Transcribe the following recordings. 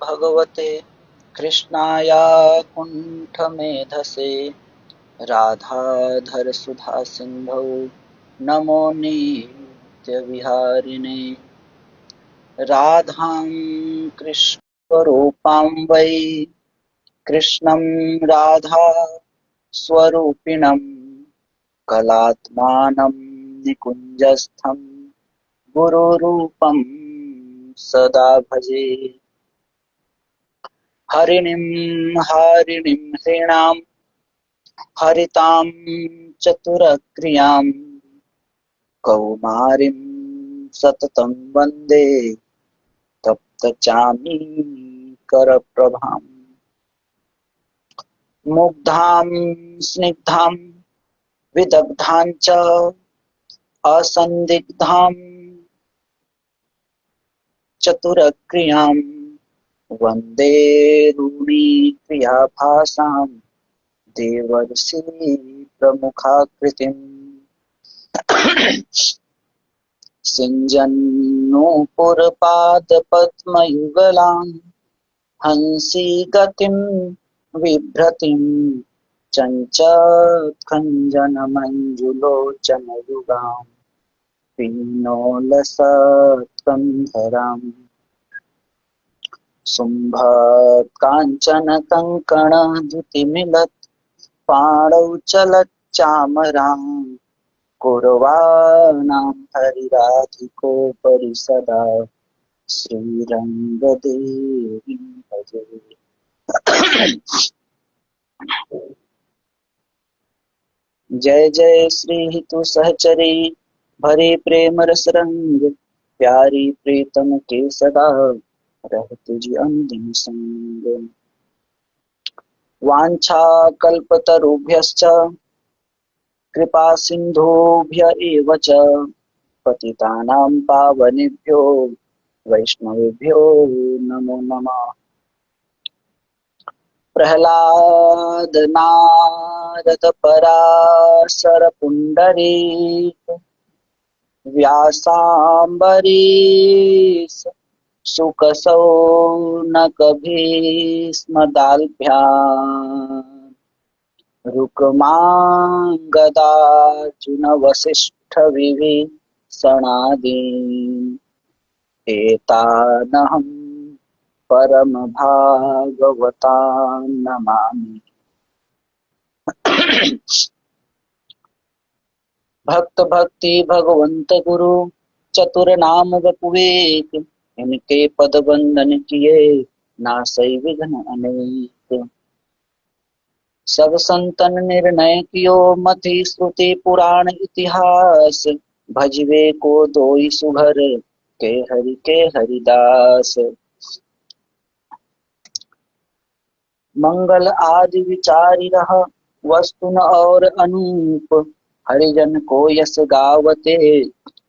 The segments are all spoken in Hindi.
भगवते कृष्णाय कुण्ठमेधसे राधाधरसुधासिन्धौ नमो नित्यविहारिणे राधां कृष्णस्वरूपां वै कृष्णं राधा स्वरूपिणं कलात्मानं निकुञ्जस्थं गुरुरूपं सदा भजे हरिणीं हृणां हरितां चतुरक्रियां कौमारीं सततं वन्दे तप्तचामीकरप्रभाम् मुग्धां स्निग्धां विदग्धां च असन्दिग्धां चतुरक्रियां वन्दे रूढीक्रियाभासां देवर्षि प्रमुखाकृतिम् सिञ्जन्नूपुरपादपद्मयुगलां हंसी गतिं बिभ्रतीं चञ्चत्खञ्जनमञ्जुलोचनयुगां पीनोलसत्कन्धराम् शुम्भत्काञ्चनकङ्कणद्युतिमिलत् पाणौ चलच्चामरां कुर्वाणां हरिराधिकोपरि सदा श्रीरङ्गदेवीं भजे। जय जय श्री हितु सहचरी भरे प्रेम रस रंग प्यारी प्रीतम के सदा रहते जी अंतिम संग वांछा कल्पतरुभ्यश्च कृपा सिंधुभ्य एव च पतितानां पावनेभ्यो वैष्णवेभ्यो नमो नमः। प्रह्लाद नारद पराशर पुंडरीक व्यासाम्बरीश शुक सौनक भीष्मदाल्भ्याम् रुक्माङ्गदार्जुन वसिष्ठ विभीषणादीन् एतानहं परम भागवतान् नमामि। भक्त भक्ति भगवंत गुरु चतुर नाम वपुवेक इनके पद बंदन किए नासै विघ्न अनेक। सब संतन निर्णय कियो मति श्रुति पुराण इतिहास भजवे को दोई सुघर के हरिदास। मंगल आदि विचारि रह वस्तुन और अनूप हरिजन को यस गावते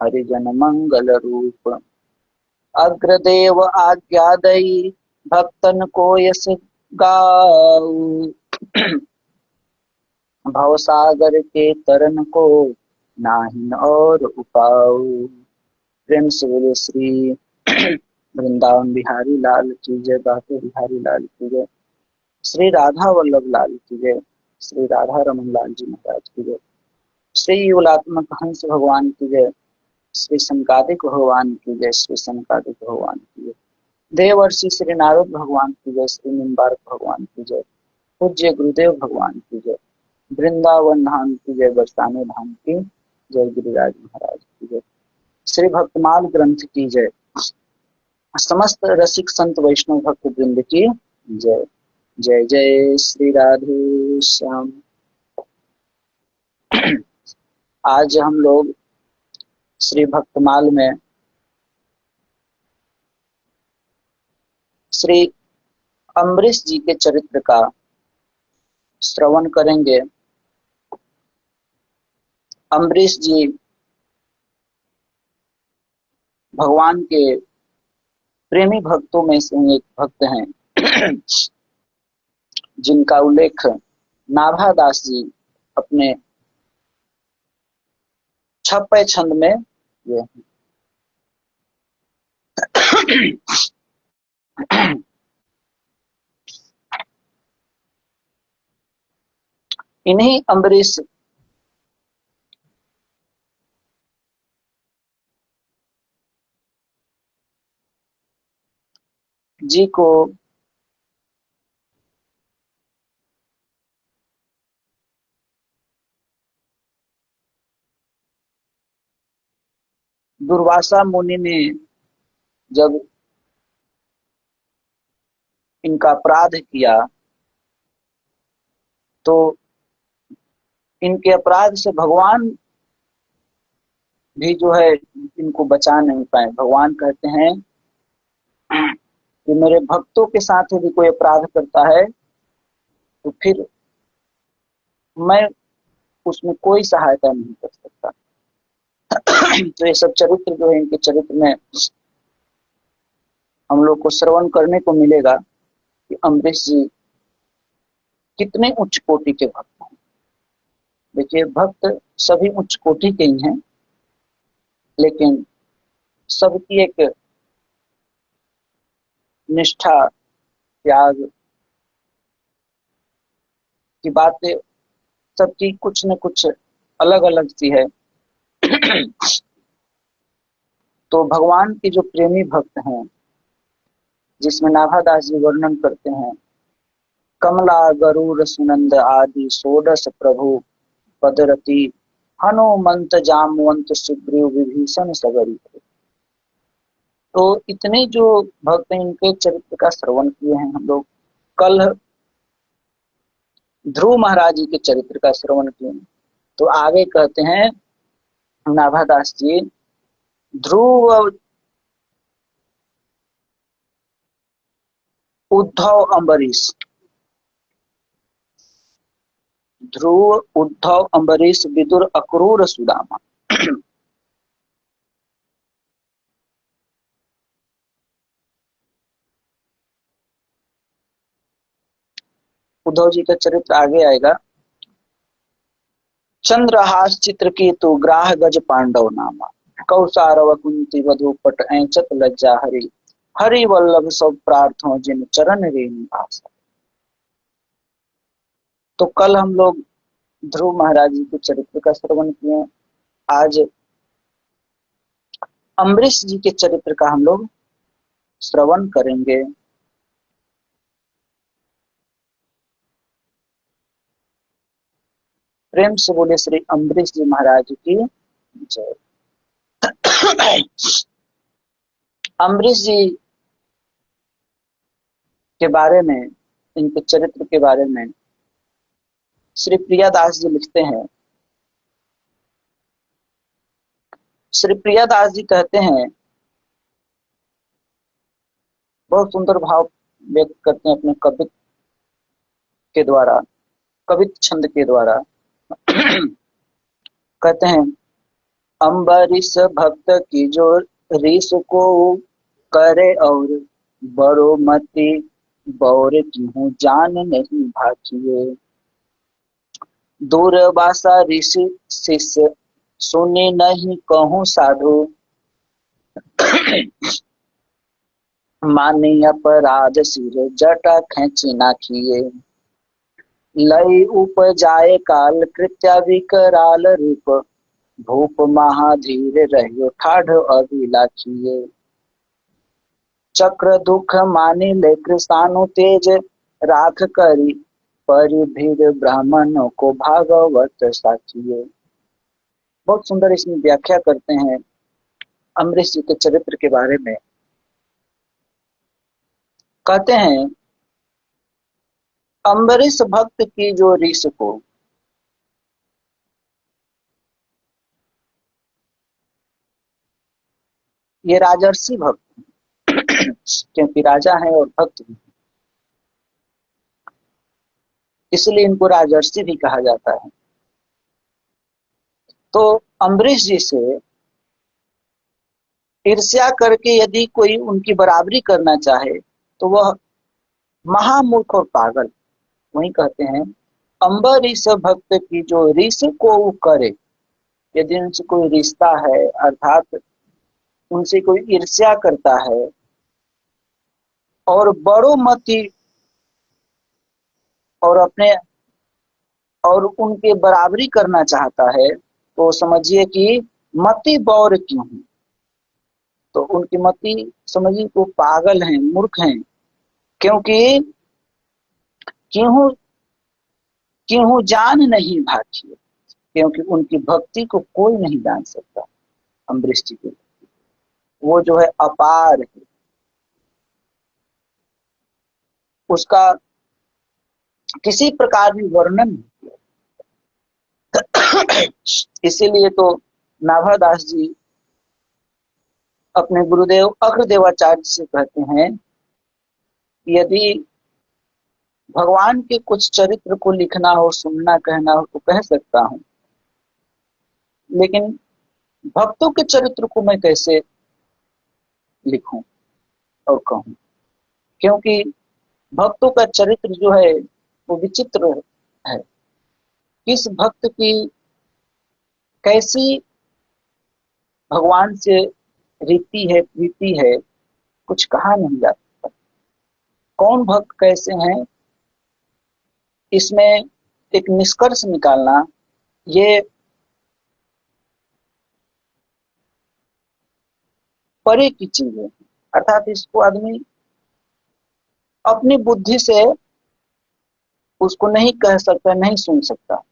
हरिजन मंगल रूप। अग्रदेव आज्ञा दई भक्तन को यस गाऊ भवसागर के तरन को नाहिन और उपाऊ। प्रेम से बोले श्री वृंदावन बिहारी लाल की जय, बाके बिहारी लाल की जय, श्री राधा वल्लभ लाल की जय, श्री राधा रमन लाल जी महाराज की जय, श्री युगलात्मक हंस भगवान की जय, श्री संकादिक भगवान की जय, श्री संकादिक भगवान की जय, देवर्षि श्री नारद भगवान की जय, श्री निम्बार्क भगवान की जय, पूज्य गुरुदेव भगवान की जय, वृंदावन धाम की जय, बरसाने धाम की जय, गिरिराज महाराज की जय, श्री भक्तमाल ग्रंथ की जय, समस्त रसिक संत वैष्णव भक्त वृंद की जय। जय जय श्री राधे श्याम। आज हम लोग श्री भक्तमाल में श्री अम्बरीश जी के चरित्र का श्रवण करेंगे। अम्बरीश जी भगवान के प्रेमी भक्तों में से एक भक्त हैं जिनका उल्लेख नाभादास जी अपने छप्पय छंद में ये इन्हीं अम्बरीश जी को दुर्वासा मुनि ने जब इनका अपराध किया तो इनके अपराध से भगवान भी जो है इनको बचा नहीं पाए। भगवान कहते हैं कि मेरे भक्तों के साथ यदि कोई अपराध करता है तो फिर मैं उसमें कोई सहायता नहीं कर सकता। तो ये सब चरित्र जो है, इनके चरित्र में हम लोग को श्रवण करने को मिलेगा कि अम्बरीश जी कितने उच्च कोटि के भक्त हैं। देखिए, भक्त सभी उच्च कोटि के ही हैं, लेकिन सबकी एक निष्ठा, त्याग की बातें सबकी कुछ न कुछ अलग अलग सी है। तो भगवान के जो प्रेमी भक्त हैं, जिसमें नाभादास जी वर्णन करते हैं, कमला गरुड़ सुनंद आदि षोडश प्रभु पदरति हनुमंत जामवंत सुग्रीव विभीषण सबरी। तो इतने जो भक्त हैं, इनके चरित्र का श्रवण किए हैं हम लोग। कल ध्रुव महाराज जी के चरित्र का श्रवण किए। तो आगे कहते हैं नाभादास जी, ध्रुव उद्धव अम्बरीश, ध्रुव उद्धव अम्बरीश विदुर अक्रूर सुदामा। उद्धव जी का चरित्र आगे आएगा। चंद्रहास चित्रकेतु ग्राह गज पांडव नामा, कौसारव कुंती वधु पट ऐचत लज्जा हरि, हरि वल्लभ सब प्रार्थो जिन चरण रेणु आशा। तो कल हम लोग ध्रुव महाराज जी के चरित्र का श्रवण किए। आज अम्बरीश जी के चरित्र का हम लोग श्रवण करेंगे। प्रेम से बोले श्री अम्बरीश जी महाराज की जय। अम्बरीश जी के बारे में, इनके चरित्र के बारे में श्री प्रियादास जी लिखते हैं। श्री प्रियादास जी कहते हैं, बहुत सुंदर भाव व्यक्त करते हैं अपने कवित्व के द्वारा, कवित्व छंद के द्वारा। कहते हैं, अम्बरीश भक्त की जो रीस को करे और बड़ो मति बौर क्यों जान नहीं भाकिए, दूरवासा ऋषि शिष्य सुने नहीं कहूँ साधु, मानी अपराध सिर जटा खेची नाखिए, लय उपजाए काल कृत्या विकराल रूप, भूप महाधीर रहियो ठाढ़ अभिलाखिए, चक्र दुख मानी ले कृषाणु तेज राख करी, परिभीर ब्राह्मणों को भागवत साखिए। बहुत सुंदर इसमें व्याख्या करते हैं अम्बरीश जी के चरित्र के बारे में। कहते हैं, अम्बरीश भक्त की जो रीस को, ये राजर्षि भक्त क्योंकि राजा है और भक्त भी, इसलिए इनको राजर्षि भी कहा जाता है। तो अम्बरीश जी से ईर्ष्या करके यदि कोई उनकी बराबरी करना चाहे तो वह महामूर्ख और पागल। वही कहते हैं, अम्बरीश भक्त की जो रीस को करे, यदि उनसे कोई रिश्ता है, अर्थात उनसे कोई ईर्ष्या करता है, और बड़ों मति और अपने और उनके बराबरी करना चाहता है, तो समझिए कि मति बौर क्यों है। तो उनकी मति समझिए वो पागल हैं, मूर्ख हैं। क्योंकि क्यों क्यों जान नहीं भाखिए, क्योंकि उनकी भक्ति को कोई नहीं जान सकता। अम्बरीश जी की वो जो है अपार है, उसका किसी प्रकार भी वर्णन नहीं किया। इसीलिए तो नाभादास जी अपने गुरुदेव अग्रदेवाचार्य से कहते हैं, यदि भगवान के कुछ चरित्र को लिखना हो, सुनना, कहना हो तो कह सकता हूँ, लेकिन भक्तों के चरित्र को मैं कैसे लिखूं और कहूं। क्योंकि भक्तों का चरित्र जो है वो विचित्र है। किस भक्त की कैसी भगवान से रीति है, प्रीति है, कुछ कहा नहीं जा सकता। कौन भक्त कैसे हैं, इसमें एक निष्कर्ष निकालना ये परे की चीज है। अर्थात इसको आदमी अपनी बुद्धि से उसको नहीं कह सकता, नहीं सुन सकता।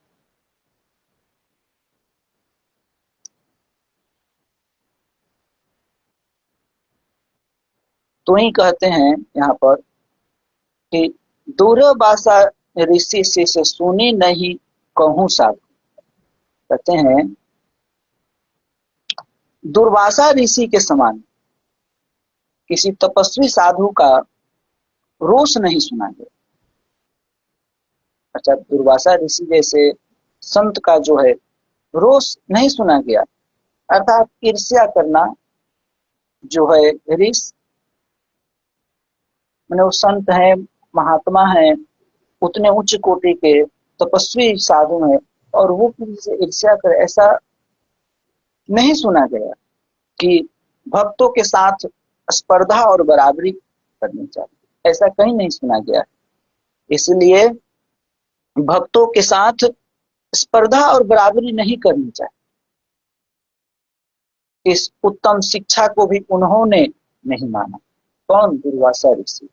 तो ही कहते हैं यहाँ पर कि दूरभाषा ऋषि से सुनी नहीं कहूँ साधु। कहते हैं दुर्वासा ऋषि के समान किसी तपस्वी साधु का रोष नहीं सुना गया। अच्छा, दुर्वासा ऋषि जैसे संत का जो है रोष नहीं सुना गया। अर्थात ईर्ष्या करना जो है ऋष, मैंने वो संत है, महात्मा है, उतने उच्च कोटि के तपस्वी साधु हैं, और वो किसी से ईर्ष्या कर, ऐसा नहीं सुना गया कि भक्तों के साथ स्पर्धा और बराबरी करनी चाहिए, ऐसा कहीं नहीं सुना गया। इसलिए भक्तों के साथ स्पर्धा और बराबरी नहीं करनी चाहिए। इस उत्तम शिक्षा को भी उन्होंने नहीं माना। कौन? दुर्वासा ऋषि।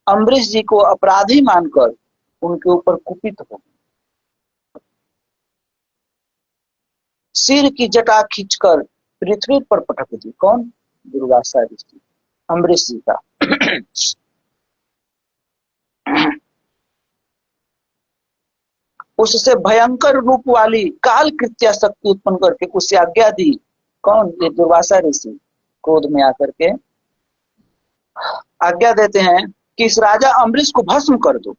अम्बरीश जी को अपराधी मानकर उनके ऊपर कुपित हो, सिर की जटा खींचकर पृथ्वी पर पटक दी। कौन? दुर्वासा ऋषि अम्बरीश जी का। उससे भयंकर रूप वाली काल कृत्या शक्ति उत्पन्न करके उसे आज्ञा दी। कौन? ये दुर्वासा ऋषि क्रोध में आकर के आज्ञा देते हैं कि इस राजा अम्बरीश को भस्म कर दो।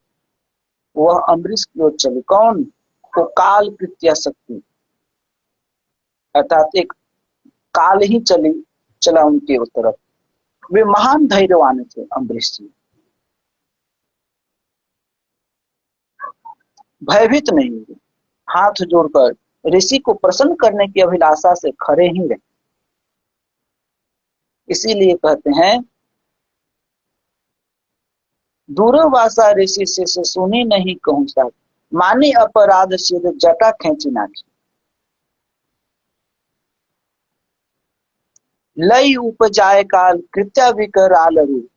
वह अम्बरीश की ओर चली। कौन? वो काल कृत्या शक्ति, अर्थात एक काल ही चला उनके तरफ। वे महान धैर्यवान थे अम्बरीश जी, भयभीत नहीं हुए, हाथ जोड़कर ऋषि को प्रसन्न करने की अभिलाषा से खड़े ही रहे। इसीलिए कहते हैं दूरभाषा ऋषि से सुनी नहीं कहूँ साथ, मानी अपराध सिद्ध जटा खेची नाखी। लय उपजाय काल कृत्या विकराल रूप,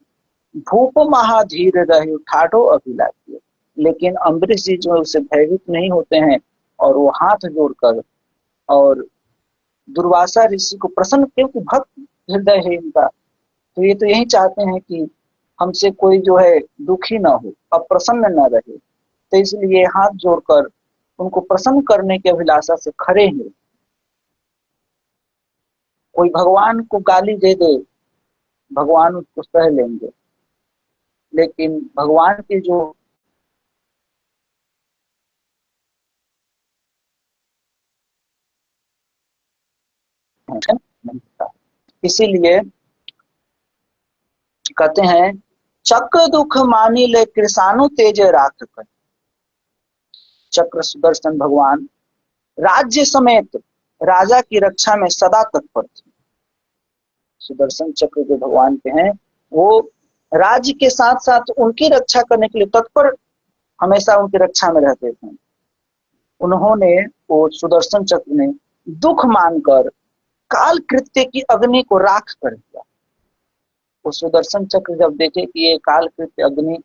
भूप महाधीर रहे ठाठो अभिलाषी। लेकिन अम्बरीश जी जो उसे भयभीत नहीं होते हैं, और वो हाथ जोड़कर और दुर्वासा ऋषि को प्रसन्न, क्योंकि भक्त हृदय है इनका, तो ये तो यही चाहते हैं कि हमसे कोई जो है दुखी ना हो, अप्रसन्न न रहे। तो इसलिए हाथ जोड़कर उनको प्रसन्न करने की अभिलाषा से खड़े हैं। कोई भगवान को गाली दे दे, भगवान उसको सह लेंगे, लेकिन भगवान की जो नहीं था। इसीलिए कहते हैं चक्र दुख मानी ले कृषाणु तेज राख कर। चक्र सुदर्शन भगवान राज्य समेत राजा की रक्षा में सदा तत्पर थे। सुदर्शन चक्र जो भगवान के हैं, वो राज्य के साथ साथ उनकी रक्षा करने के लिए तत्पर, हमेशा उनकी रक्षा में रहते थे। उन्होंने, वो सुदर्शन चक्र ने दुख मानकर काल कृत्य की अग्नि को राख कर दिया। वो सुदर्शन चक्र जब देखे कि ये काल कृत्य अग्नि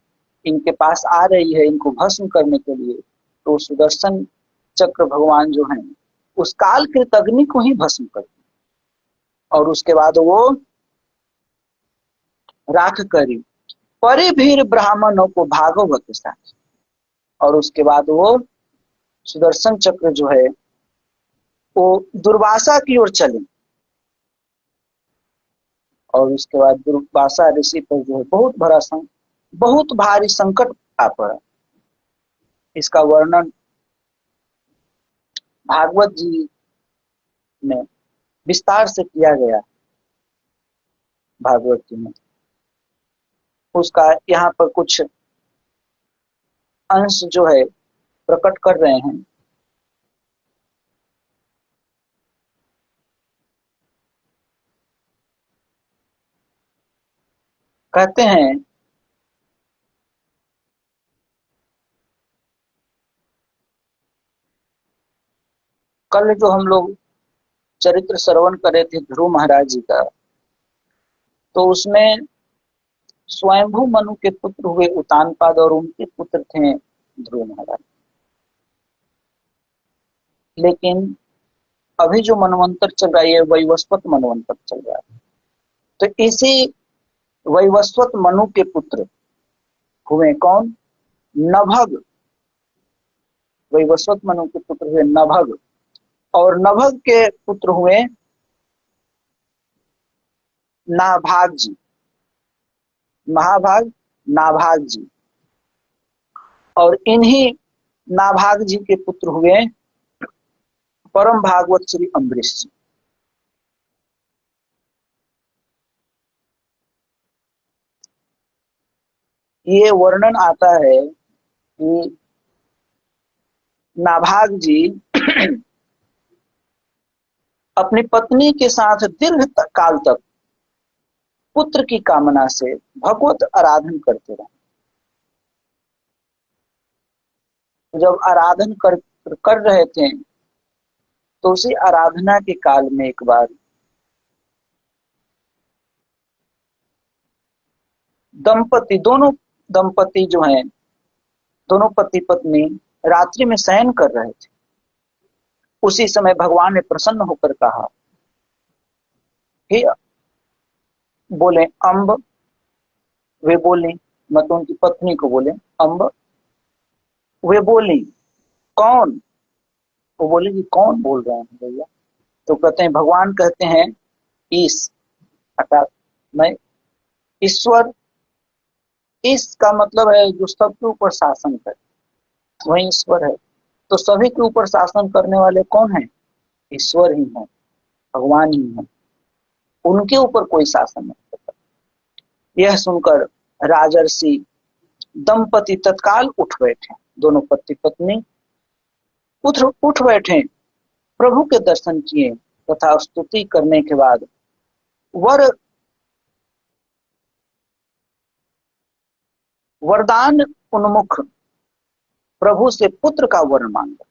इनके पास आ रही है इनको भस्म करने के लिए, तो सुदर्शन चक्र भगवान जो हैं उस काल कृत अग्नि को ही भस्म कर दिया। और उसके बाद वो राख करी परिभीर ब्राह्मणों को भागवत साथ। और उसके बाद वो सुदर्शन चक्र जो है वो दुर्वासा की ओर चले। और उसके बाद दुर्वासा ऋषि पर जो है बहुत भारी संकट आ पड़ा। इसका वर्णन भागवत जी में विस्तार से किया गया। भागवत जी में उसका यहाँ पर कुछ अंश जो है प्रकट कर रहे हैं। कहते हैं, कल जो हम लोग चरित्र श्रवण करे थे ध्रुव महाराज जी का, तो उसमें स्वयंभू मनु के पुत्र हुए उतानपाद और उनके पुत्र थे ध्रुव महाराज। लेकिन अभी जो मनवंतर चल रहा है वैवस्वत मनवंतर चल रहा है, तो इसी वैवस्वत मनु के पुत्र हुए कौन? नभग। वैवस्वत मनु के पुत्र हुए नभग, और नभग के पुत्र हुए नाभाग जी। महाभाग नाभाग जी, और इन्हीं नाभाग जी के पुत्र हुए परम भागवत श्री अम्बरीश जी। ये वर्णन आता है कि नाभाग जी अपनी पत्नी के साथ दीर्घ काल तक पुत्र की कामना से भगवत आराधन करते रहे। जब आराधन कर रहे थे तो उसी आराधना के काल में एक बार दोनों दंपति जो हैं, दोनों पति पत्नी रात्रि में शयन कर रहे थे। उसी समय भगवान ने प्रसन्न होकर कहा, हे बोले अम्ब, वे बोली, मतलब उनकी पत्नी को बोले अम्ब। वे बोली कौन? वो बोले कि कौन बोल रहे हैं भैया? तो कहते हैं, भगवान कहते हैं ईश, अर्थात मैं ईश्वर। इस का मतलब है जो सबके ऊपर शासन करे, वही ईश्वर है। तो सभी के ऊपर शासन करने वाले कौन है? ईश्वर ही है, भगवान ही है। उनके ऊपर कोई शासन नहीं करता। यह सुनकर राजर्षि दंपति तत्काल उठ बैठे। दोनों पति पत्नी उठ बैठे, प्रभु के दर्शन किए तथा स्तुति करने के बाद वरदान उन्मुख प्रभु से पुत्र का वर मांगा।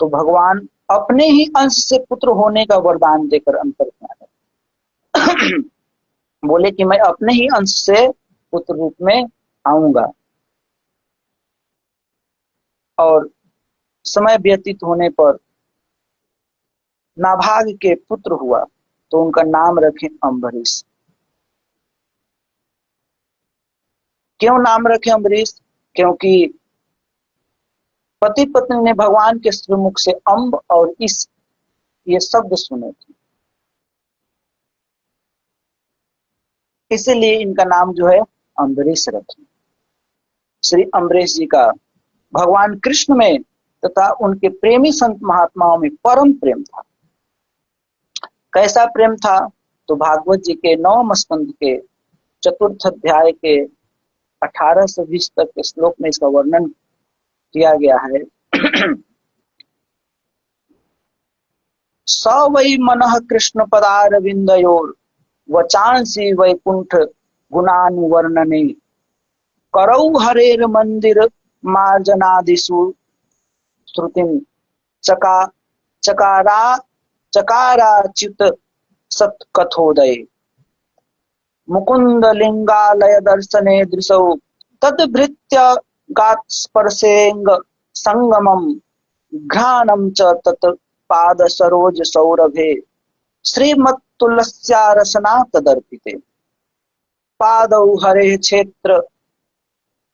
तो भगवान अपने ही अंश से पुत्र होने का वरदान देकर अंतर है। बोले कि मैं अपने ही अंश से पुत्र रूप में आऊंगा। और समय व्यतीत होने पर नाभाग के पुत्र हुआ, तो उनका नाम रखे अम्बरीश। क्यों नाम रखे अम्बरीश? क्योंकि पति पत्नी ने भगवान के श्रीमुख से अम्ब और इस ये शब्द सुने थे, इसीलिए इनका नाम जो है अम्बरीश रखे। श्री अम्बरीश जी का भगवान कृष्ण में तथा उनके प्रेमी संत महात्माओं में परम प्रेम था। कैसा प्रेम था? तो भागवत जी के 9 स्कंध के चतुर्थ अध्याय के 18 से 20 तक के श्लोक में इसका वर्णन किया गया है। स वै मनः कृष्ण पदारविंदयोर वचांसी वैकुंठ गुणानुवर्णने करौ हरेर मंदिर मार्जनादिषु श्रुतिम चका चकारा चकाराच्युत सत्कथोदय मुकुंद लिंगालय दर्शने दृशौ तद्भृत्य गात्स्पर्शेंग संगमम घ्राणं च तत् पाद सरोज सौरभे श्रीमत्तुलस्या रसना तदर्पिते पादौ हरे क्षेत्र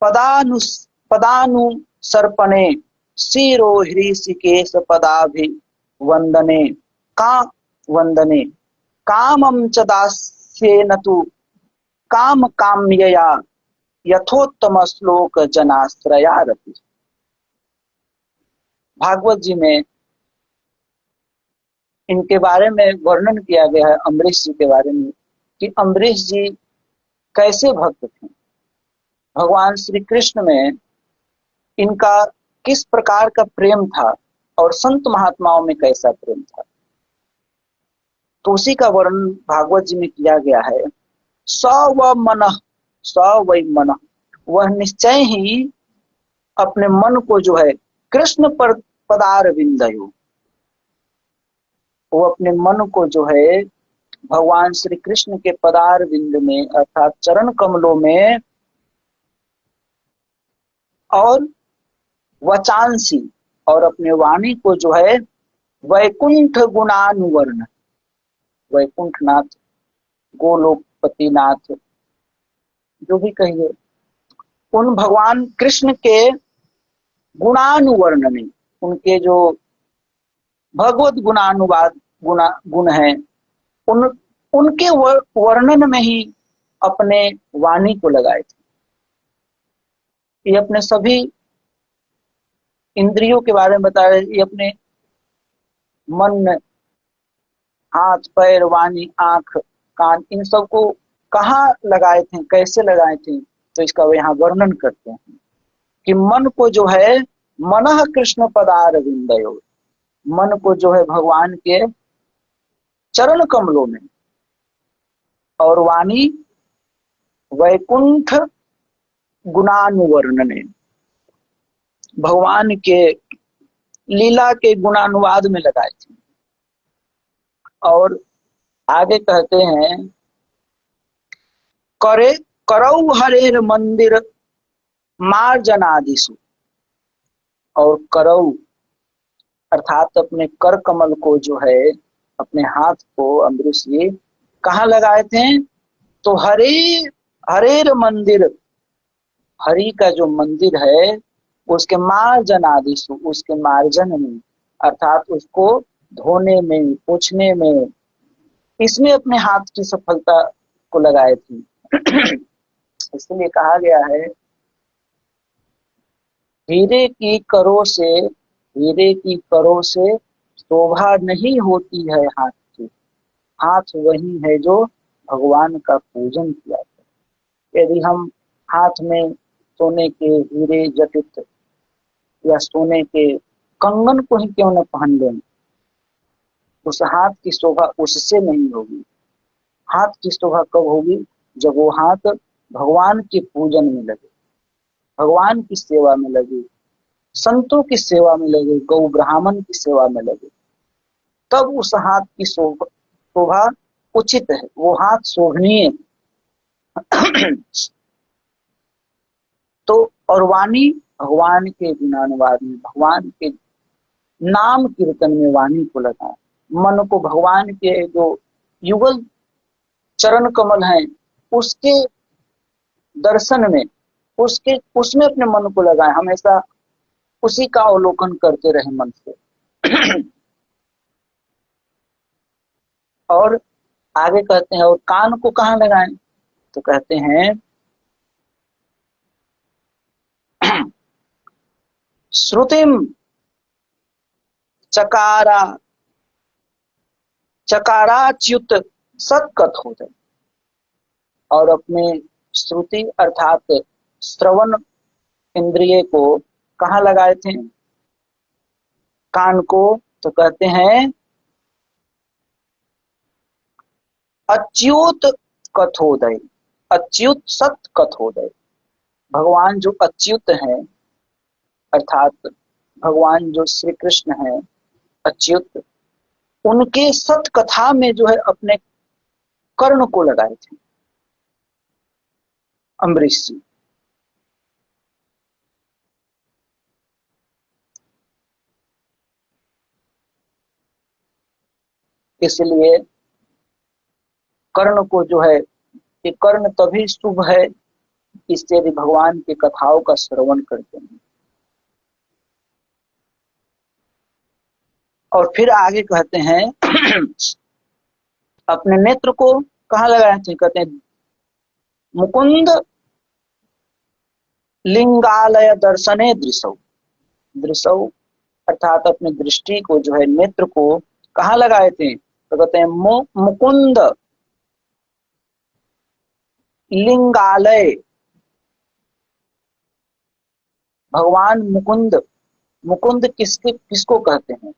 पदानु पदानुसर्पणे शिरो हृषिकेश पदाभि वंदने का वंदने कामं च दास्येन तु काम काम्यया यथोत्तम श्लोक जनाश्रया रति। भागवत जी में इनके बारे में वर्णन किया गया है, अम्बरीश जी के बारे में, कि अम्बरीश जी कैसे भक्त थे, भगवान श्री कृष्ण में इनका किस प्रकार का प्रेम था और संत महात्माओं में कैसा प्रेम था। तो उसी का वर्णन भागवत जी में किया गया है। स व मनः, स वै मनः, वह निश्चय ही अपने मन को जो है कृष्ण पर पदार विंदयो, वो अपने मन को जो है भगवान श्री कृष्ण के पदार विंद में अर्थात चरण कमलों में और वचांसी और अपने वाणी को जो है वैकुंठ गुणानुवर्ण, वैकुंठनाथ गोलोकपतिनाथ जो भी कहिए, उन भगवान कृष्ण के गुणानुवर्णने, उनके जो भगवत गुणानुवाद गुण है उन उनके वर्णन में ही अपने वाणी को लगाए थे। ये अपने सभी इंद्रियों के बारे में बताया, ये अपने मन, हाथ पैर वाणी आंख कान, इन सबको कहाँ लगाए थे, कैसे लगाए थे, तो इसका वो यहाँ वर्णन करते हैं कि मन को जो है मनः कृष्ण पदार विंदयो, मन को जो है भगवान के चरण कमलों में, और वाणी वैकुंठ गुणानुवर्णने, भगवान के लीला के गुणानुवाद में लगाए थे। और आगे कहते हैं करे करौ हरेर मंदिर मार्जनादिषु, और करौ अर्थात अपने कर कमल को जो है, अपने हाथ को अम्बरीश जी कहाँ लगाए थे, तो हरेर मंदिर, हरि का जो मंदिर है उसके मार्जन आदिशु, उसके मार्जन में अर्थात उसको धोने में पोंछने में, इसमें अपने हाथ की सफलता को लगाए थे। इसलिए कहा गया है हीरे की करों से, हीरे की करों से शोभा नहीं होती है हाथ की, हाथ वही है जो भगवान का पूजन किया है। यदि हम हाथ में सोने के हीरे जटित या सोने के कंगन को ही क्यों न पहन लें, उस हाथ की शोभा उससे नहीं होगी। हाथ की शोभा कब होगी, जब वो हाथ भगवान के पूजन में लगे, भगवान की सेवा में लगे, संतों की सेवा में लगे, गौ ब्राह्मण की सेवा में लगे, तब उस हाथ की शोभा उचित है, वो हाथ शोभनीय। तो और वाणी भगवान के गुणानुवाद में, भगवान के नाम कीर्तन में वाणी को लगाए, मन को भगवान के जो युगल चरण कमल हैं उसके दर्शन में, उसके उसमें अपने मन को लगाए, हमेशा उसी का अवलोकन करते रहे मन से। और आगे कहते हैं और कान को कहाँ लगाएं, तो कहते हैं श्रुतिम चकारा चकाराच्युत सत्कथोदय, और अपने श्रुति अर्थात श्रवण इंद्रिय को कहाँ लगाए थे, कान को, तो कहते हैं अच्युत कथोदय, अच्युत सत कथोदय। भगवान जो अच्युत हैं, अर्थात भगवान जो श्री कृष्ण हैं अच्युत, उनके सत कथा में जो है अपने कर्ण को लगाए थे अम्बरीश जी। इसलिए कर्ण को जो है, ये कर्ण तभी शुभ है इससे यदि भगवान की कथाओं का श्रवण करते हैं। और फिर आगे कहते हैं अपने नेत्र को कहाँ लगाए थे, कहते हैं मुकुंद लिंगालय दर्शने दृशौ। दृशौ अर्थात अपनी दृष्टि को जो है, नेत्र को कहाँ लगाए थे, तो कहते हैं मुकुंद लिंगालय। भगवान मुकुंद, मुकुंद किसको कहते हैं?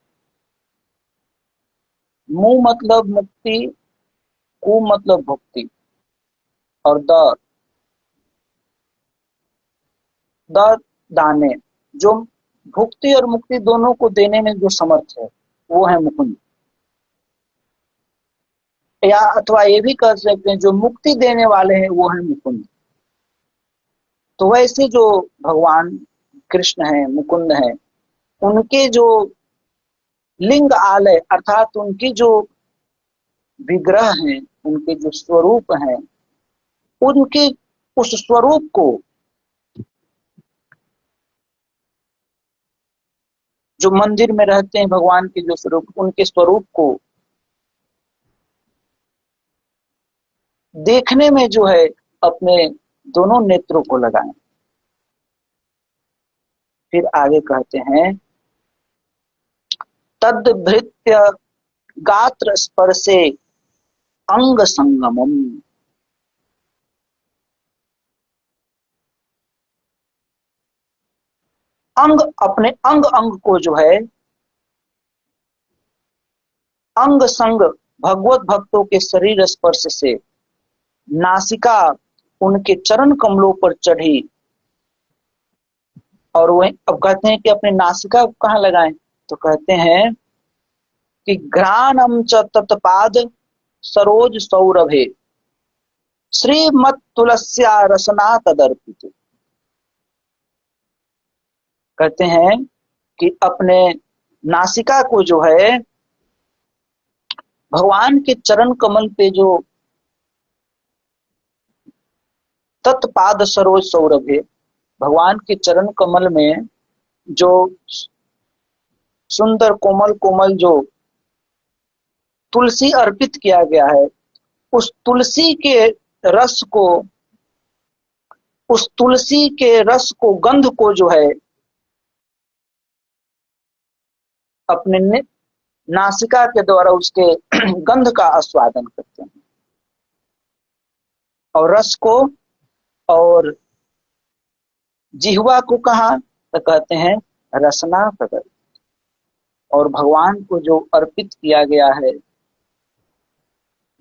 मु मतलब मुक्ति, कु मतलब भुक्ति, और द दाने, जो भुक्ति और मुक्ति दोनों को देने में जो समर्थ है वो है मुकुंद। या अथवा ये भी कह सकते हैं जो मुक्ति देने वाले हैं वो है मुकुंद। तो वैसे जो भगवान कृष्ण है, मुकुंद है, उनके जो लिंग आलय अर्थात उनकी जो विग्रह हैं, उनके जो स्वरूप हैं, उनके उस स्वरूप को, जो मंदिर में रहते हैं भगवान के जो स्वरूप, उनके स्वरूप को देखने में जो है अपने दोनों नेत्रों को लगाएं। फिर आगे कहते हैं तद्भृत्य गात्र स्पर्शे अंग संगमम। अंग, अपने अंग अंग को जो है अंग संग भगवत भक्तों के शरीर स्पर्श से नासिका उनके चरण कमलों पर चढ़ी। और वह अब कहते हैं कि अपने नासिका को कहाँ लगाएं, तो कहते हैं कि घ्राणम च तत्पाद सरोज सौरभे श्रीमत तुलस्या रसना तदर्पित। कहते हैं कि अपने नासिका को जो है भगवान के चरण कमल पे जो तत्पाद सरोज सौरभ है, भगवान के चरण कमल में जो सुंदर कोमल कोमल जो तुलसी अर्पित किया गया है, उस तुलसी के रस को, उस तुलसी के रस को, गंध को जो है अपने नासिका के द्वारा उसके गंध का आस्वादन करते हैं, और रस को, और जिह्वा को कहा, तो कहते हैं रसना प्रकट। और भगवान को जो अर्पित किया गया है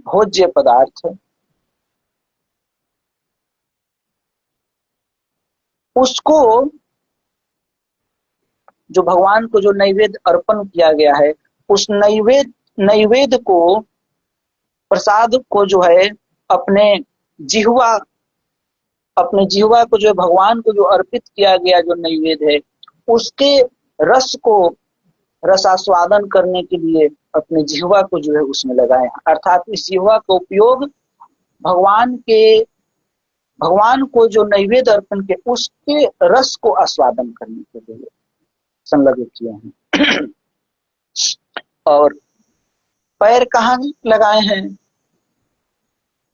भोज्य पदार्थ, उसको, जो भगवान को जो नैवेद्य अर्पण किया गया है, उस नैवेद्य को, प्रसाद को जो है अपने जिह्वा, अपने जिह्वा को जो है भगवान को जो अर्पित किया गया जो नैवेद्य है, उसके रस को रसास्वादन करने के लिए अपने जिह्वा को जो है उसमें लगाए। अर्थात इस जिह्वा का उपयोग भगवान को जो नैवेद्य अर्पण के उसके रस को आस्वादन करने के लिए संलग्न किए हैं। और पैर कहाँ लगाए हैं,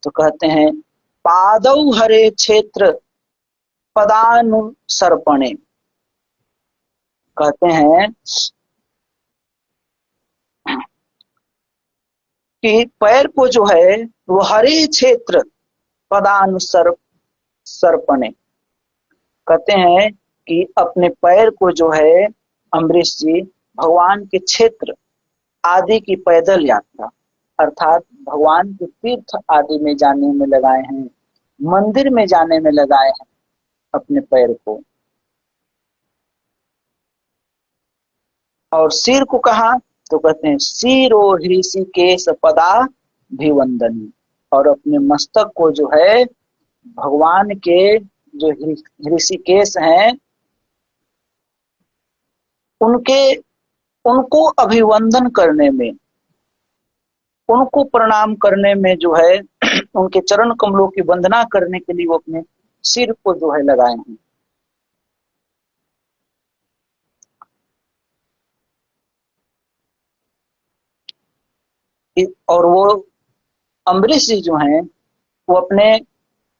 तो कहते हैं पादौ हरे क्षेत्र पदानुसर्पणे। कहते हैं कि पैर को जो है वो हरे क्षेत्र पदानुसर्पणे, कहते हैं कि अपने पैर को जो है अम्बरीश जी भगवान के क्षेत्र आदि की पैदल यात्रा, अर्थात भगवान के तीर्थ आदि में जाने में लगाए हैं। मंदिर में जाने में लगाए हैं अपने पैर को। और सिर को कहा तो कहते हैं सिरो ऋषिकेश पदा भिवंदनी, और अपने मस्तक को जो है भगवान के जो ऋषिकेश हैं उनके उनको अभिवंदन करने में, उनको प्रणाम करने में जो है उनके चरण कमलों की वंदना करने के लिए वो अपने सिर को जो है लगाए हैं। और वो अम्बरीश जी जो हैं वो अपने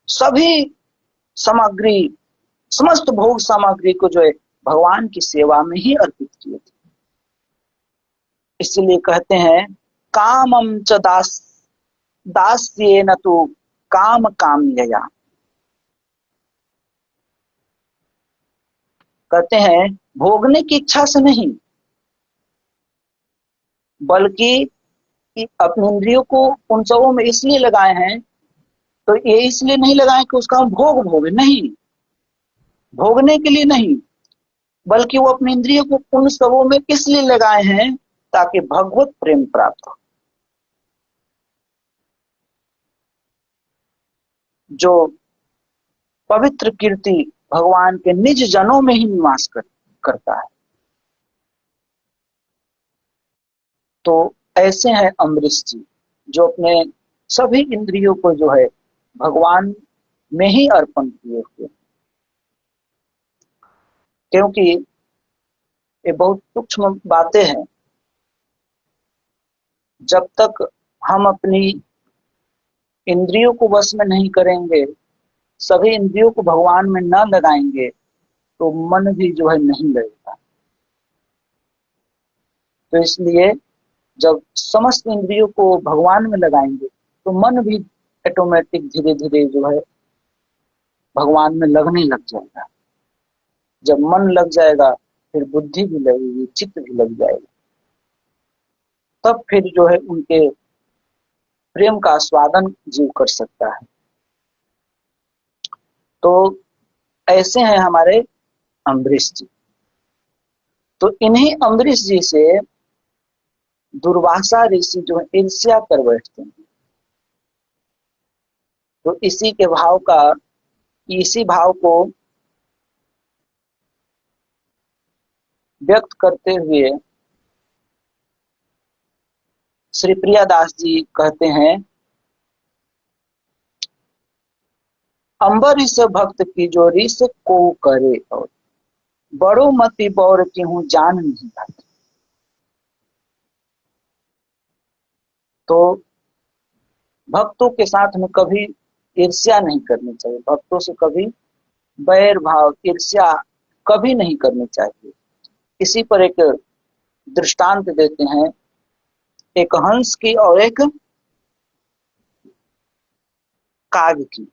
सभी सामग्री, समस्त भोग सामग्री को जो है भगवान की सेवा में ही अर्पित किए थे। इसलिए कहते हैं कामम च दास्येन तु काम काम्यया, कहते हैं भोगने की इच्छा से नहीं, बल्कि अपनी इंद्रियों को उन सबों में इसलिए लगाए हैं, तो ये इसलिए नहीं लगाए कि उसका हम भोग भोगे, नहीं, भोगने के लिए नहीं, बल्कि वो अपनी इंद्रियों को उन सबों में इसलिए लगाए हैं ताकि भगवत प्रेम प्राप्त हो। जो पवित्र कीर्ति भगवान के निज जनों में ही निवास करता है। तो ऐसे हैं अम्बरीश जी जो अपने सभी इंद्रियों को जो है भगवान में ही अर्पण किए हुए, क्योंकि ये बहुत सूक्ष्म बातें हैं। जब तक हम अपनी इंद्रियों को वश में नहीं करेंगे, सभी इंद्रियों को भगवान में न लगाएंगे, तो मन भी जो है नहीं लगेगा। तो इसलिए जब समस्त इंद्रियों को भगवान में लगाएंगे तो मन भी ऑटोमेटिक धीरे धीरे जो है भगवान में लगने लग जाएगा। जब मन लग जाएगा फिर बुद्धि भी लगेगी, चित्त भी लग जाएगा, तब फिर जो है उनके प्रेम का स्वादन जीव कर सकता है। तो ऐसे हैं हमारे अम्बरीश जी। तो इन्हीं अम्बरीश जी से दुर्वासा ऋषि जो है ईर्ष्या कर बैठते हैं। तो इसी के भाव का, इसी भाव को व्यक्त करते हुए श्री प्रियादास जी कहते हैं अम्बरीश भक्त की जो रिस को करे, और बड़ो मति बौर की हूं जान नहीं पाती। तो भक्तों के साथ में कभी ईर्ष्या नहीं करनी चाहिए, भक्तों से कभी बैर भाव ईर्ष्या कभी नहीं करनी चाहिए। इसी पर एक दृष्टांत देते हैं, एक हंस की और एक काग की।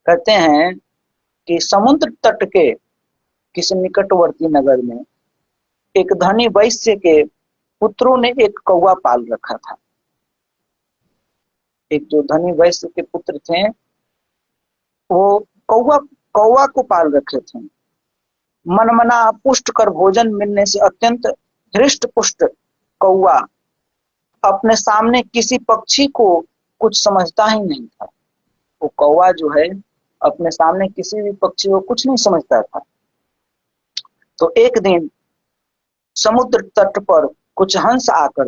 कहते हैं कि समुद्र तट के किसी निकटवर्ती नगर में एक धनी वैश्य के पुत्रों ने एक कौवा पाल रखा था। एक जो धनी वैश्य के पुत्र थे वो कौवा कौवा को पाल रखे थे। मनमना पुष्ट कर भोजन मिलने से अत्यंत हृष्ट पुष्ट कौवा अपने सामने किसी पक्षी को कुछ समझता ही नहीं था। वो कौवा जो है अपने सामने किसी भी पक्षी को कुछ नहीं समझता था। तो एक दिन समुद्र तट पर कुछ हंस आकर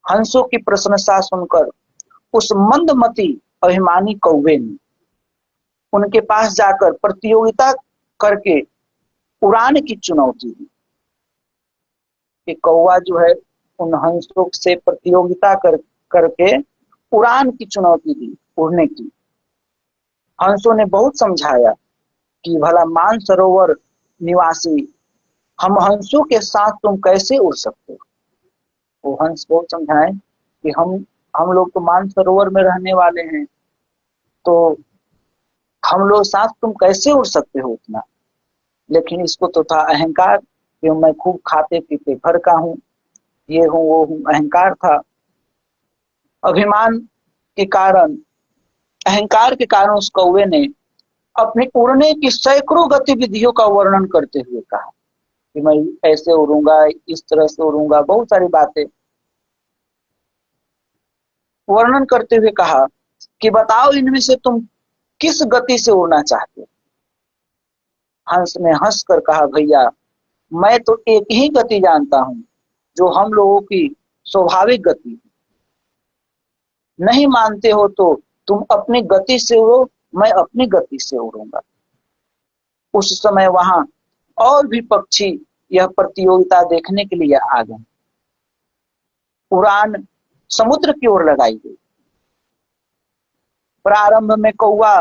हंसों की प्रशंसा सुनकर उस मंदमती अभिमानी कौवे ने उनके पास जाकर प्रतियोगिता करके उड़ान की चुनौती दी। कि कौवा जो है उन हंसों से प्रतियोगिता करके उड़ान की चुनौती दी, उड़ने की। हंसों ने बहुत समझाया कि भला मानसरोवर निवासी, हम हंसों के साथ तुम कैसे उड़ सकते हो। वो हंस बहुत समझाए कि हम लोग तो मानसरोवर में रहने वाले हैं, तो हम लोग साथ तुम कैसे उड़ सकते हो उतना। लेकिन इसको तो था अहंकार कि मैं खूब खाते पीते घर का हूँ, ये हूँ वो हूँ, अहंकार था, अभिमान के कारण, अहंकार के कारण उस कौवे ने अपनी उड़ने की सैकड़ों गतिविधियों का वर्णन करते हुए कहा कि मैं ऐसे उड़ूंगा, इस तरह से उड़ूंगा, बहुत सारी बातें वर्णन करते हुए कहा कि बताओ इनमें से तुम किस गति से उड़ना चाहते हो। हंस ने हंसकर कहा, भैया मैं तो एक ही गति जानता हूं जो हम लोगों की स्वाभाविक गति। नहीं मानते हो तो तुम अपनी गति से उड़ो, मैं अपनी गति से उड़ूंगा। उस समय वहां और भी पक्षी यह प्रतियोगिता देखने के लिए आ गए। उड़ान समुद्र की ओर लगाई गई। प्रारंभ में कौवा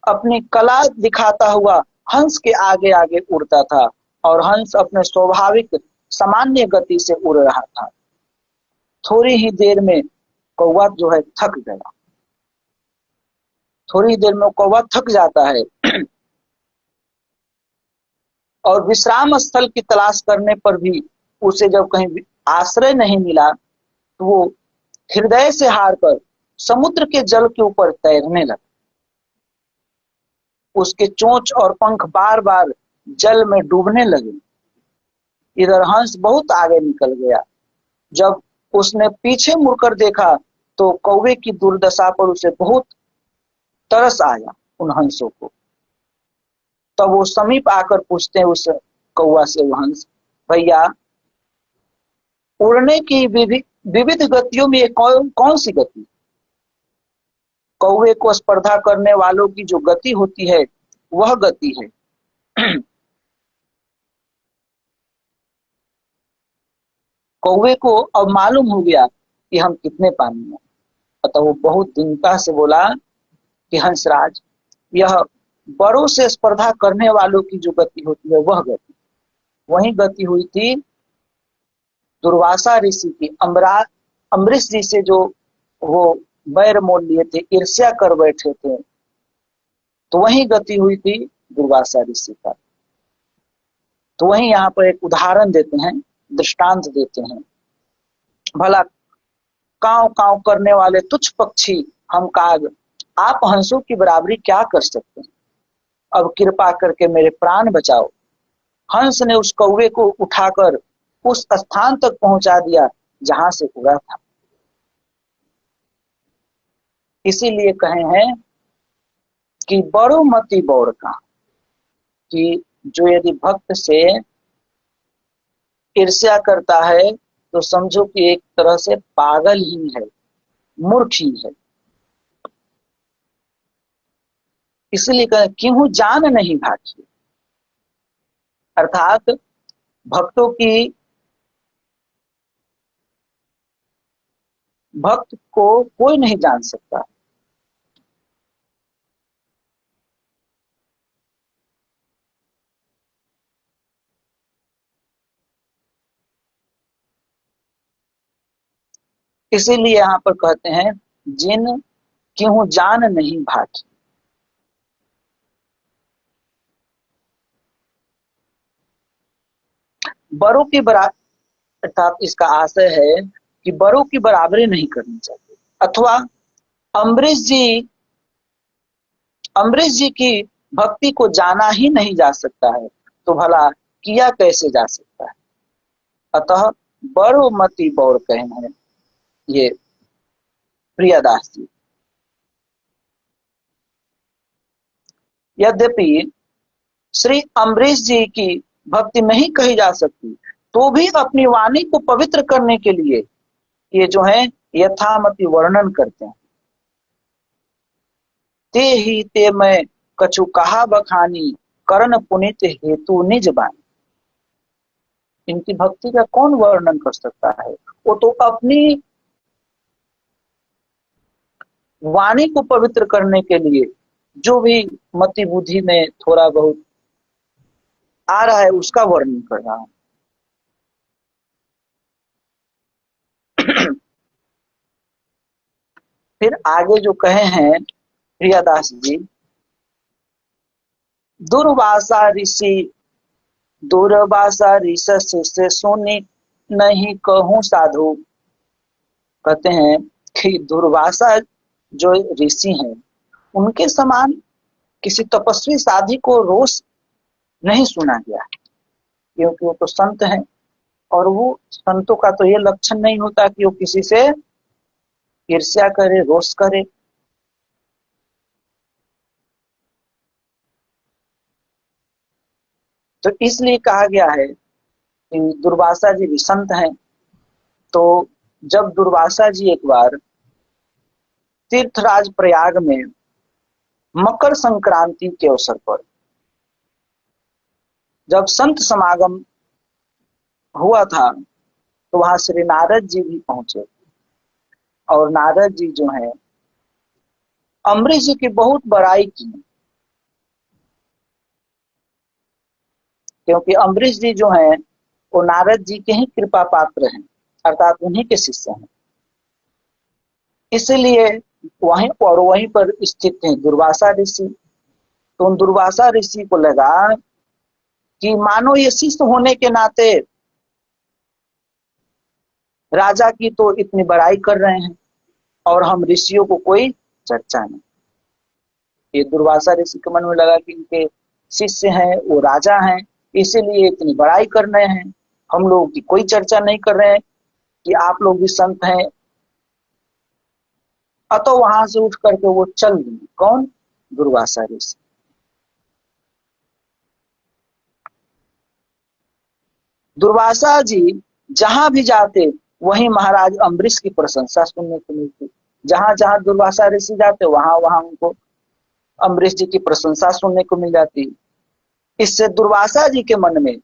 अपनी कला दिखाता हुआ हंस के आगे आगे उड़ता था और हंस अपने स्वाभाविक सामान्य गति से उड़ रहा था। थोड़ी ही देर में कौवा जो है थक गया। थोड़ी देर में कौवा थक जाता है और विश्राम स्थल की तलाश करने पर भी उसे जब कहीं आश्रय नहीं मिला तो वो हृदय से हार कर समुद्र के जल के ऊपर तैरने लगा। उसके चोंच और पंख बार बार जल में डूबने लगे। इधर हंस बहुत आगे निकल गया। जब उसने पीछे मुड़कर देखा तो कौवे की दुर्दशा पर उसे बहुत तरस आया उन हंसों को। तब वो समीप आकर पूछते हैं उस कौवा से, वो हंस, भैया उड़ने की विविध गतियों में कौन सी गति? कौवे को स्पर्धा करने वालों की जो गति होती है वह गति है। कौवे को अब मालूम हो गया कि हम कितने पानी में। अतः वो बहुत दीनता से बोला कि हंसराज, यह बड़ों से स्पर्धा करने वालों की जो गति होती है वह गति। वही गति हुई थी दुर्वासा ऋषि की। अम्बरीश जी से जो वो बैर मोल लिए थे, ईर्ष्या कर बैठे थे, तो वही गति हुई थी दुर्वासा ऋषि का। तो वही यहाँ पर एक उदाहरण देते हैं, दृष्टांत देते हैं। भला काव काव करने वाले तुच्छ पक्षी हम काग, आप हंसों की बराबरी क्या कर सकते हैं? अब कृपा करके मेरे प्राण बचाओ। हंस ने उस कौवे को उठाकर उस स्थान तक पहुंचा दिया जहां से उड़ा था। इसीलिए कहे हैं कि बड़ो मति बौड़ का, कि जो यदि भक्त से ईर्ष्या करता है तो समझो कि एक तरह से पागल ही है, मूर्ख ही है। इसलिए कहे क्यों जान नहीं भागी, अर्थात भक्तों की, भक्त को कोई नहीं जान सकता। इसीलिए यहाँ पर कहते हैं जिन क्यों जान नहीं भागी। बड़ों की बराबर, अर्थात इसका आशय है कि बड़ों की बराबरी नहीं करनी चाहिए। अथवा अम्बरीश जी की भक्ति को जाना ही नहीं जा सकता है तो भला किया कैसे जा सकता है? अतः बड़ो मति बौर कहना है ये प्रियदास जी। यद्यपि श्री अम्बरीश जी की भक्ति नहीं कही जा सकती तो भी अपनी वाणी को पवित्र करने के लिए ये जो है यथामति वर्णन करते हैं। ते ही ते मैं कछु कहा बखानी, करण पुनित हेतु निज बानी। इनकी भक्ति का कौन वर्णन कर सकता है? वो तो अपनी वाणी को पवित्र करने के लिए जो भी मति बुद्धि में थोड़ा बहुत आ रहा है उसका वर्णन कर रहा है। फिर आगे जो कहे हैं प्रियदास जी, दुर्वासा ऋषि दुर्वासा ऋषि से सुनी नहीं कहूं साधु। कहते हैं कि दुर्वासा जो ऋषि हैं उनके समान किसी तपस्वी साधी को रोष नहीं सुना गया, क्योंकि वो तो संत हैं और वो संतों का तो ये लक्षण नहीं होता कि वो किसी से ईर्ष्या करे, रोष करे। तो इसलिए कहा गया है कि दुर्वासा जी भी संत हैं। तो जब दुर्वासा जी एक बार तीर्थराज प्रयाग में मकर संक्रांति के अवसर पर जब संत समागम हुआ था, तो वहां श्री नारद जी भी पहुंचे। और नारद जी जो है अम्बरीश जी की बहुत बड़ाई की, क्योंकि अम्बरीश जी जो हैं वो नारद जी के ही कृपा पात्र हैं, अर्थात उन्हीं के शिष्य हैं। इसलिए वहीं पर स्थित हैं दुर्वासा ऋषि। तो उन दुर्वासा ऋषि को लगा कि मानो ये शिष्य होने के नाते राजा की तो इतनी बड़ाई कर रहे हैं और हम ऋषियों को कोई चर्चा नहीं। ये दुर्वासा ऋषि के मन में लगा कि इनके शिष्य हैं, वो राजा हैं, इसीलिए इतनी बड़ाई कर रहे हैं, हम लोग की कोई चर्चा नहीं कर रहे हैं कि आप लोग भी संत हैं। अतो वहां से उठ करके वो चल दिए। कौन? दुर्वासा ऋषि। दुर्वासा जी जहां भी जाते वहीं महाराज अम्बरीश की प्रशंसा सुनने को मिलती। जहां जहां दुर्वासा ऋषि जाते वहां वहां उनको अम्बरीश जी की प्रशंसा सुनने को मिल जाती। इससे दुर्वासा जी के मन में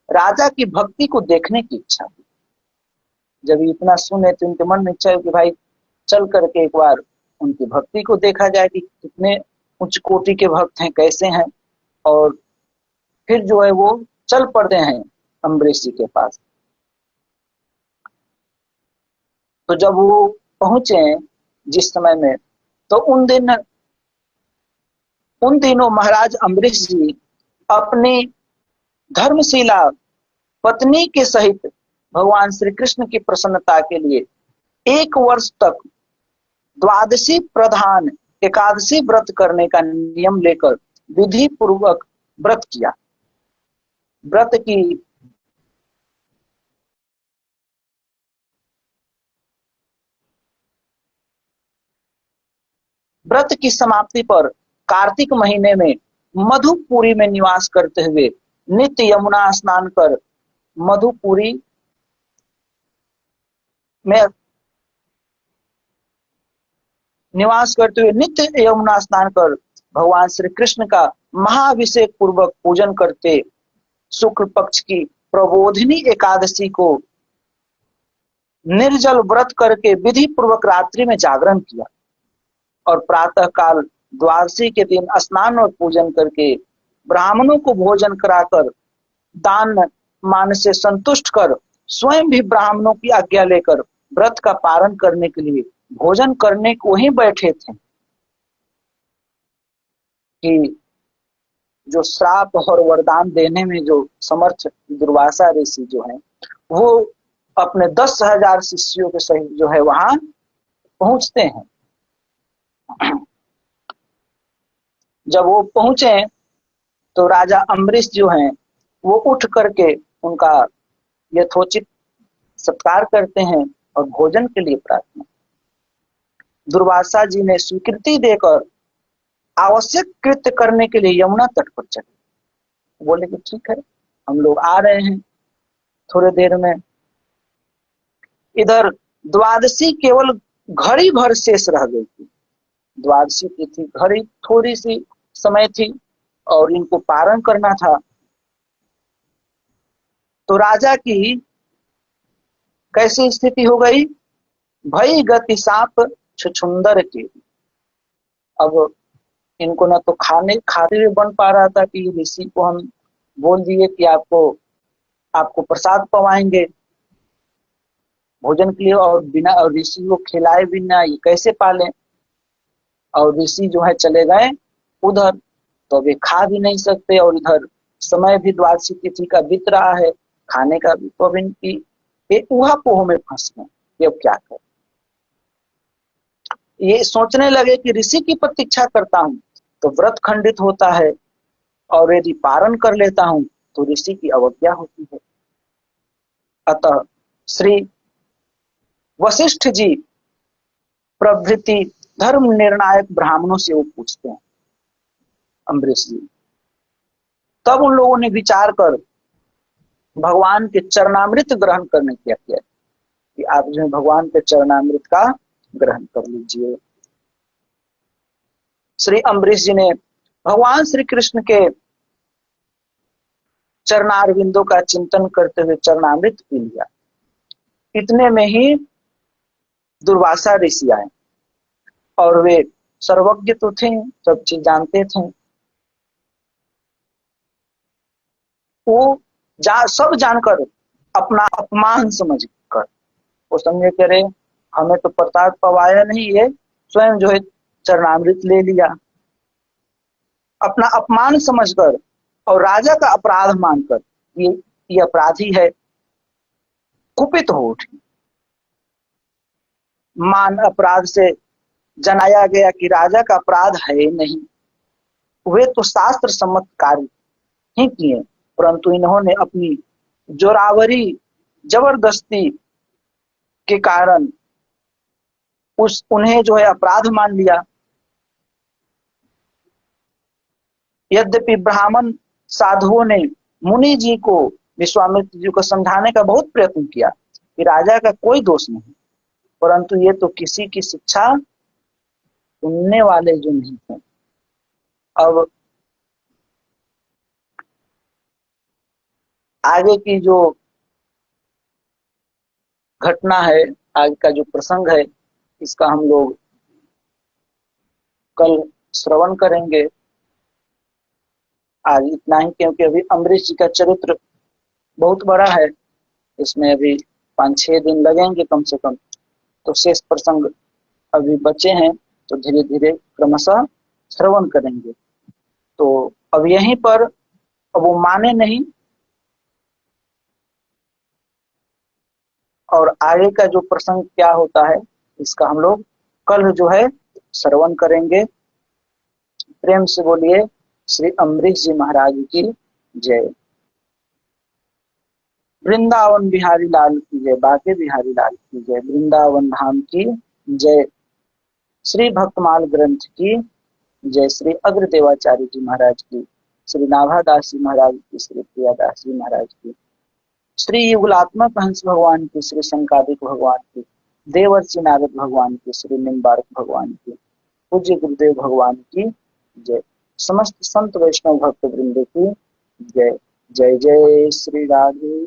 राजा की भक्ति को देखने की इच्छा हुई। जब इतना सुने तो उनके मन में इच्छा हुई कि भाई चल करके एक बार उनकी भक्ति को देखा जाए कि कितने उच्च कोटि के भक्त हैं, कैसे हैं। और फिर जो है वो चल पड़ते हैं अम्बरीश जी के पास। तो जब वो पहुंचे जिस समय में, तो उन दिनों महाराज अम्बरीश जी अपनी धर्मशिला पत्नी के सहित भगवान श्री कृष्ण की प्रसन्नता के लिए 1 वर्ष तक द्वादशी प्रधान एकादशी व्रत करने का नियम लेकर विधि पूर्वक व्रत किया। व्रत की व्रत की समाप्ति पर कार्तिक महीने में मधुपुरी में निवास करते हुए नित्य यमुना स्नान कर मधुपुरी में निवास करते हुए नित्य यमुना स्नान कर भगवान श्री कृष्ण का महाअभिषेक पूर्वक पूजन करते शुक्ल पक्ष की प्रबोधिनी एकादशी को निर्जल व्रत करके विधि पूर्वक रात्रि में जागरण किया और प्रातः काल द्वादशी के दिन स्नान और पूजन करके ब्राह्मणों को भोजन कराकर दान मान से संतुष्ट कर स्वयं भी ब्राह्मणों की आज्ञा लेकर व्रत का पालन करने के लिए भोजन करने को ही बैठे थे कि जो श्राप और वरदान देने में जो समर्थ दुर्वासा ऋषि जो है वो अपने 10,000 शिष्यों के सहित जो है वहां पहुंचते हैं। जब वो पहुंचे तो राजा अम्बरीश जो हैं वो उठ करके उनका यथोचित सत्कार करते हैं और भोजन के लिए प्रार्थना। दुर्वासा जी ने स्वीकृति देकर आवश्यक कृत्य करने के लिए यमुना तट पर चले। बोले कि ठीक है, हम लोग आ रहे हैं थोड़ी देर में। इधर द्वादशी केवल घड़ी भर शेष रह गई थी। द्वादशी की थी, घड़ी थोड़ी सी समय थी और इनको पारण करना था। तो राजा की कैसी स्थिति हो गई? भई गति साप छुछुंदर की। अब इनको ना तो खाते हुए बन पा रहा था कि ऋषि को हम बोल दिए कि आपको प्रसाद पवाएंगे भोजन के लिए, और बिना और ऋषि को खिलाए बिना ये कैसे पाले। और ऋषि जो है चले गए उधर, तो अभी खा भी नहीं सकते और इधर समय भी द्वादशी तिथि का बीत रहा है, खाने का भी। तो अब इनकी एक ऊहा पोह में फंस गए, ये अब क्या करें। ये सोचने लगे कि ऋषि की प्रतीक्षा करता हूं तो व्रत खंडित होता है, और यदि पारण कर लेता हूं तो ऋषि की अवज्ञा होती है। अतः श्री वशिष्ठ जी प्रभृति धर्म निर्णायक ब्राह्मणों से वो पूछते हैं अम्बरीश जी। तब उन लोगों ने विचार कर भगवान के चरणामृत ग्रहण करने की किया कि आप जो है भगवान के चरणामृत का ग्रहण कर लीजिए। श्री अम्बरीश जी ने भगवान श्री कृष्ण के चरणारविंदों का चिंतन करते हुए चरणामृत पी लिया। इतने में ही दुर्वासा ऋषि आए, और वे सर्वज्ञ तो थे, सब चीज जानते थे। वो सब जानकर अपना अपमान समझ कर वो समझे करे हमें तो प्रसाद पवाया नहीं, ये स्वयं जो है चरणामृत ले लिया। अपना अपमान समझकर और राजा का अपराध मानकर ये अपराधी है, कुपित हो उठी। मान अपराध से जनाया गया कि राजा का अपराध है नहीं, वे तो शास्त्र सम्मत कार्य ही किए, परंतु इन्होंने अपनी जोरावरी जबरदस्ती के कारण उन्हें जो है अपराध मान लिया। यद्यपि ब्राह्मण साधुओं ने मुनि जी को, विश्वामित्र जी को समझाने का बहुत प्रयत्न किया कि राजा का कोई दोष नहीं, परंतु ये तो किसी की शिक्षा सुनने वाले जो नहीं थे। अब आगे की जो घटना है, आगे का जो प्रसंग है, इसका हम लोग कल श्रवण करेंगे। आज इतना ही, क्योंकि अभी अम्बरीश जी का चरित्र बहुत बड़ा है, इसमें अभी 5-6 दिन लगेंगे कम से कम। तो शेष प्रसंग अभी बचे हैं, तो धीरे धीरे क्रमशः श्रवण करेंगे। तो अब यहीं पर अब वो माने नहीं, और आगे का जो प्रसंग क्या होता है इसका हम लोग कल जो है श्रवण करेंगे। प्रेम से बोलिए श्री अम्बरीश जी महाराज की जय। वृंदावन बिहारी लाल की जय, बाके बिहारी लाल की जय, वृंदावन धाम की जय, श्री भक्तमाल ग्रंथ की जय, श्री अग्रदेवाचार्य जी महाराज की, श्री नाभादास जी महाराज की, श्री प्रियादास जी महाराज की, श्री युगलात्मक हंस भगवान की, श्री शंकादिक भगवान की, देवर्षि नारद भगवान की, श्री निम्बारक भगवान की, पूज्य गुरुदेव भगवान की जय। समस्त संत वैष्णव भक्त वृंद की जय। जय जय श्री राधे।